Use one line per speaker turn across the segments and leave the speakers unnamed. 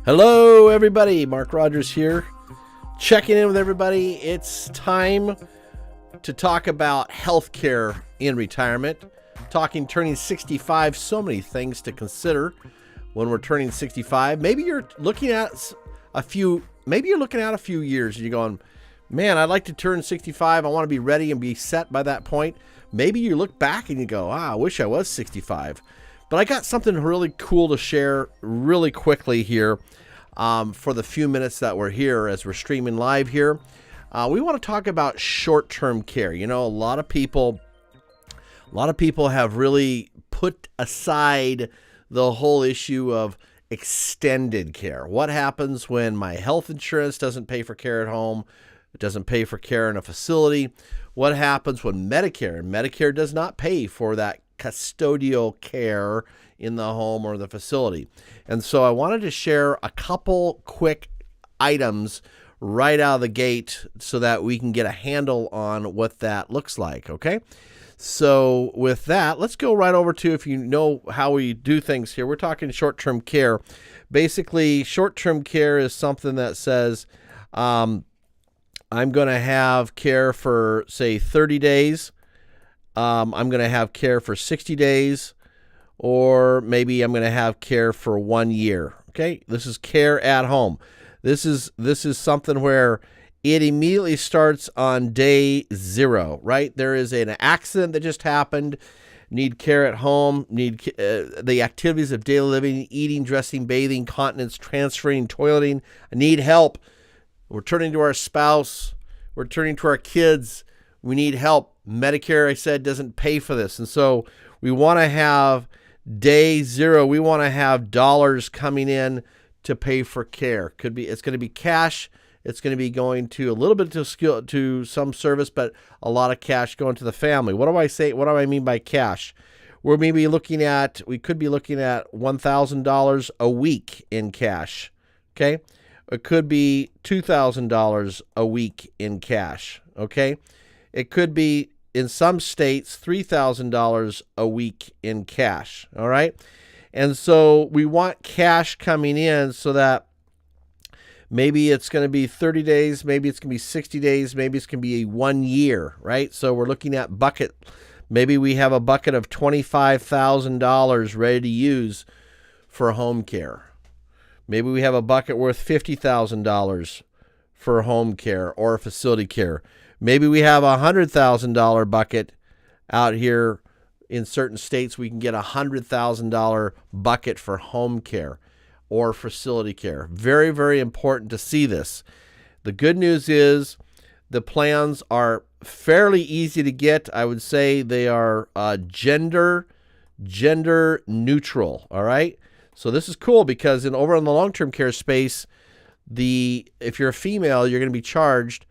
Hello, everybody. Mark Rogers here, checking in with everybody. It's time to talk about healthcare in retirement. Turning 65, so many things to consider when we're turning 65. Maybe you're looking at a few years and you're going, man, I'd like to turn 65. I want to be ready and be set by that point. Maybe you look back and you go, I wish I was 65. But I got something really cool to share really quickly here for the few minutes that we're here as we're streaming live here. We want to talk about short-term care. You know, a lot of people have really put aside the whole issue of extended care. What happens when my health insurance doesn't pay for care at home? It doesn't pay for care in a facility. What happens when Medicare does not pay for that custodial care in the home or the facility? And so I wanted to share a couple quick items right out of the gate so that we can get a handle on what that looks like, okay? So with that, let's go right over to, if you know how we do things here, we're talking short-term care. Basically, short-term care is something that says, I'm going to have care for, say, 30 days. I'm going to have care for 60 days, or maybe I'm going to have care for 1 year. Okay, this is care at home. This is something where it immediately starts on day 0, right? There is an accident that just happened. Need care at home. Need the activities of daily living: eating, dressing, bathing, continence, transferring, toileting. I need help. We're turning to our spouse. We're turning to our kids. We need help. Medicare, I said, doesn't pay for this. And so we want to have day 0. We want to have dollars coming in to pay for care. It's going to be cash. It's going to be going to a little bit to some service, but a lot of cash going to the family. What do I say? What do I mean by cash? We could be looking at $1,000 a week in cash. Okay. It could be $2,000 a week in cash. Okay. It could be, in some states, $3,000 a week in cash. All right. And so we want cash coming in so that maybe it's going to be 30 days, maybe it's going to be 60 days, maybe it's going to be 1 year, right? So we're looking at bucket. Maybe we have a bucket of $25,000 ready to use for home care. Maybe we have a bucket worth $50,000 for home care or facility care. Maybe we have a $100,000 bucket out here. In certain states, we can get a $100,000 bucket for home care or facility care. Very, very important to see this. The good news is the plans are fairly easy to get. I would say they are gender neutral. All right. So this is cool because over in the long-term care space, if you're a female, you're going to be charged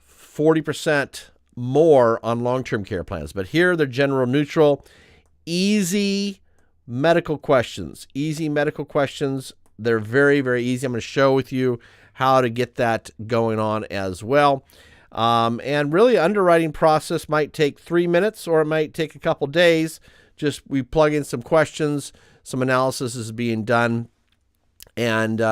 40% more on long-term care plans. But here they're gender neutral. Easy medical questions. They're very, very easy. I'm going to show with you how to get that going on as well. And really, underwriting process might take 3 minutes or it might take a couple days. Just we plug in some questions, some analysis is being done, and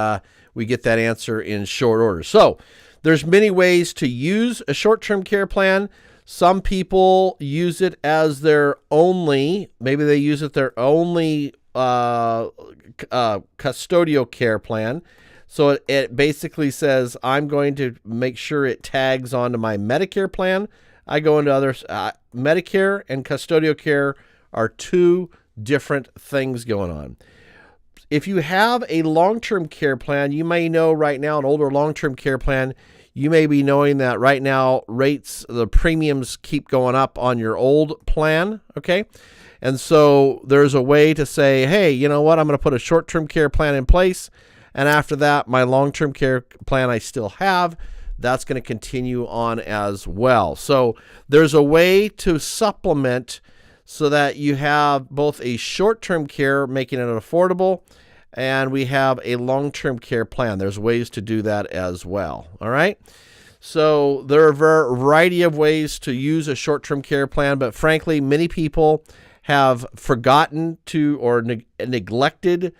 we get that answer in short order. So there's many ways to use a short-term care plan. Some people use it as their only, maybe they use it their only custodial care plan. So it basically says I'm going to make sure it tags onto my Medicare plan. I go into others. Medicare and custodial care are two different things going on. If you have a long-term care plan, you may know right now, an older long-term care plan, you may be knowing that right now rates, the premiums keep going up on your old plan, okay? And so there's a way to say, hey, you know what? I'm going to put a short-term care plan in place. And after that, my long-term care plan I still have, that's going to continue on as well. So there's a way to supplement so that you have both a short-term care, making it affordable, and we have a long-term care plan. There's ways to do that as well, all right? So there are a variety of ways to use a short-term care plan, but frankly, many people have forgotten to or neglected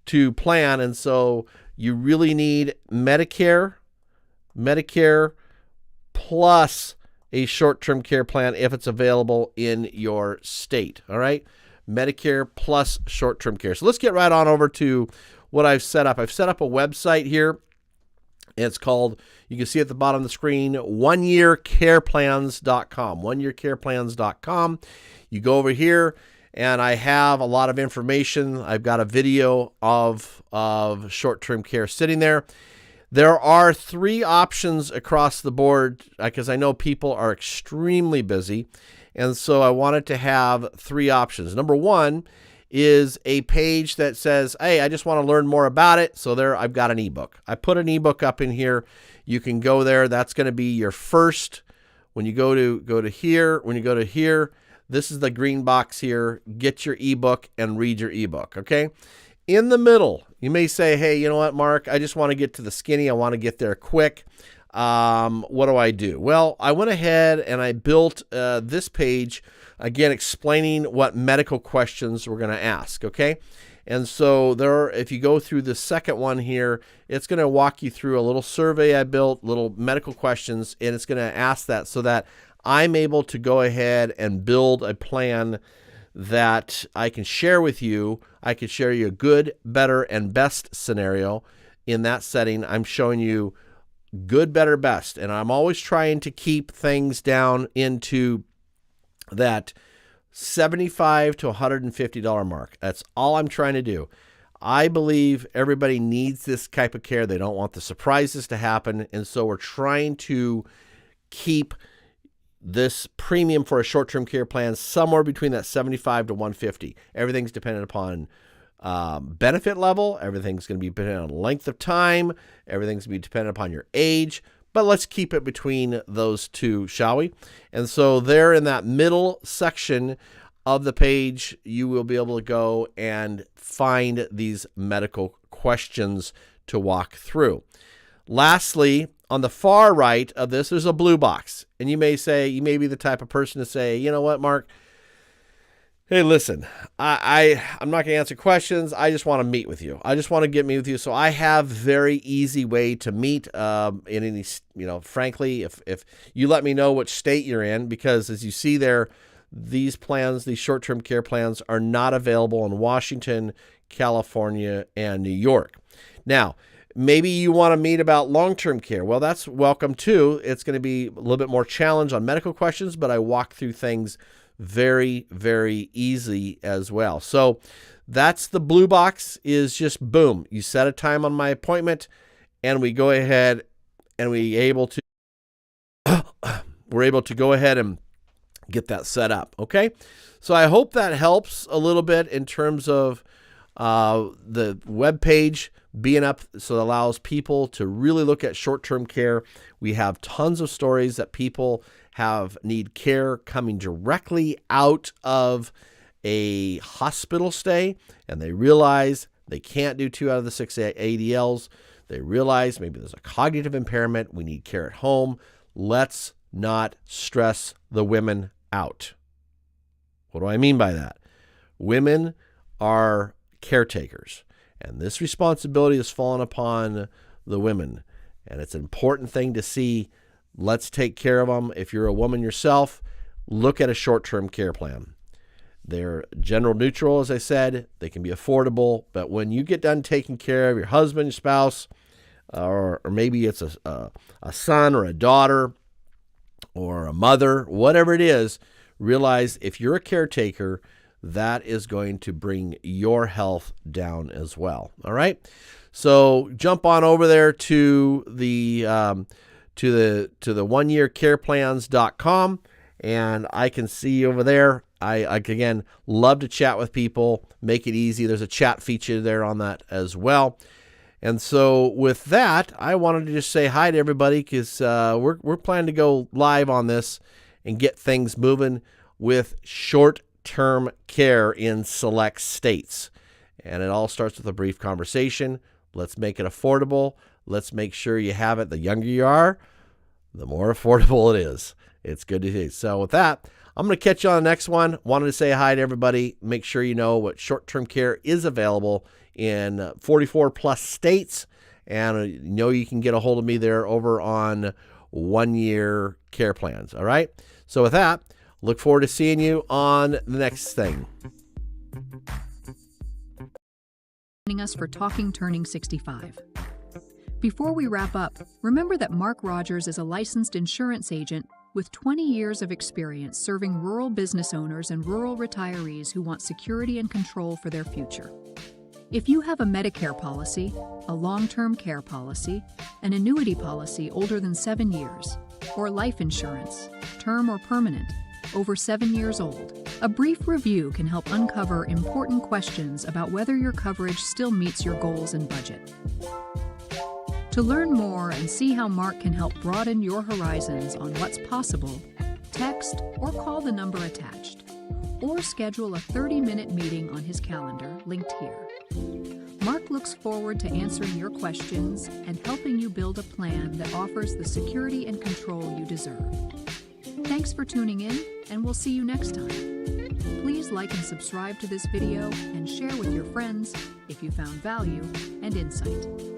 to plan, and so you really need Medicare plus a short-term care plan if it's available in your state, all right? Medicare plus short-term care. So let's get right on over to what I've set up. I've set up a website here. It's called, you can see at the bottom of the screen, oneyearcareplans.com, oneyearcareplans.com. You go over here, and I have a lot of information. I've got a video of short-term care sitting there. There are 3 options across the board because I know people are extremely busy. And so I wanted to have 3 options. Number 1 is a page that says, hey, I just want to learn more about it. So there, I've got an ebook. I put an ebook up in here. You can go there. That's going to be your first. When you go to here, this is the green box here. Get your ebook and read your ebook. Okay. In the middle, you may say, hey, you know what, Mark? I just want to get to the skinny. I want to get there quick. What do I do? Well, I went ahead and I built this page, again, explaining what medical questions we're going to ask, okay? And so if you go through the second one here, it's going to walk you through a little survey I built, little medical questions, and it's going to ask that so that I'm able to go ahead and build a plan that I can share with you. I can share you a good, better, and best scenario. In that setting, I'm showing you good, better, best. And I'm always trying to keep things down into that $75 to $150 mark. That's all I'm trying to do. I believe everybody needs this type of care. They don't want the surprises to happen. And so we're trying to keep this premium for a short-term care plan somewhere between that $75 to $150. Everything's dependent upon benefit level. Everything's going to be dependent on length of time. Everything's going to be dependent upon your age. But let's keep it between those two, shall we? And so there in that middle section of the page, you will be able to go and find these medical questions to walk through. Lastly, on the far right of this, there's a blue box. And you may be the type of person to say, you know what, Mark? Hey, listen, I'm not going to answer questions. I just want to meet with you. I just want to meet with you. So I have very easy way to meet in any, frankly, if you let me know which state you're in, because as you see there, these short-term care plans are not available in Washington, California, and New York. Now, maybe you want to meet about long-term care. Well, that's welcome too. It's going to be a little bit more challenge on medical questions, but I walk through things very, very easy as well. So that's the blue box is just boom. You set a time on my appointment and we go ahead and we're able to go ahead and get that set up. Okay. So I hope that helps a little bit in terms of the web page being up, so it allows people to really look at short-term care. We have tons of stories that people need care coming directly out of a hospital stay, and they realize they can't do 2 out of the 6 ADLs. They realize maybe there's a cognitive impairment. We need care at home. Let's not stress the women out. What do I mean by that? Women are caretakers, and this responsibility is fallen upon the women, and it's an important thing to see. Let's take care of them. If you're a woman yourself, look at a short-term care plan. They're general neutral, as I said. They can be affordable, but when you get done taking care of your husband, your spouse, or maybe it's a son or a daughter or a mother, whatever it is, realize if you're a caretaker, that is going to bring your health down as well. All right. So jump on over there to the oneyearcareplans.com, and I can see you over there. I again love to chat with people, make it easy. There's a chat feature there on that as well. And so with that, I wanted to just say hi to everybody, because we're planning to go live on this and get things moving with short-term care in select states. And it all starts with a brief conversation. Let's make it affordable. Let's make sure you have it. The younger you are, the more affordable it is. It's good to see. So with that, I'm going to catch you on the next one. Wanted to say hi to everybody. Make sure you know what short-term care is available in 44 plus states. And you know you can get a hold of me there over on 1 Year Care Plans. All right. So with that, look forward to seeing you on the next thing.
Joining us for Talking Turning 65. Before we wrap up, remember that Mark Rogers is a licensed insurance agent with 20 years of experience serving rural business owners and rural retirees who want security and control for their future. If you have a Medicare policy, a long-term care policy, an annuity policy older than 7 years, or life insurance, term or permanent, over 7 years old, a brief review can help uncover important questions about whether your coverage still meets your goals and budget. To learn more and see how Mark can help broaden your horizons on what's possible, text or call the number attached, or schedule a 30-minute meeting on his calendar linked here. Mark looks forward to answering your questions and helping you build a plan that offers the security and control you deserve. Thanks for tuning in, and we'll see you next time. Please like and subscribe to this video and share with your friends if you found value and insight.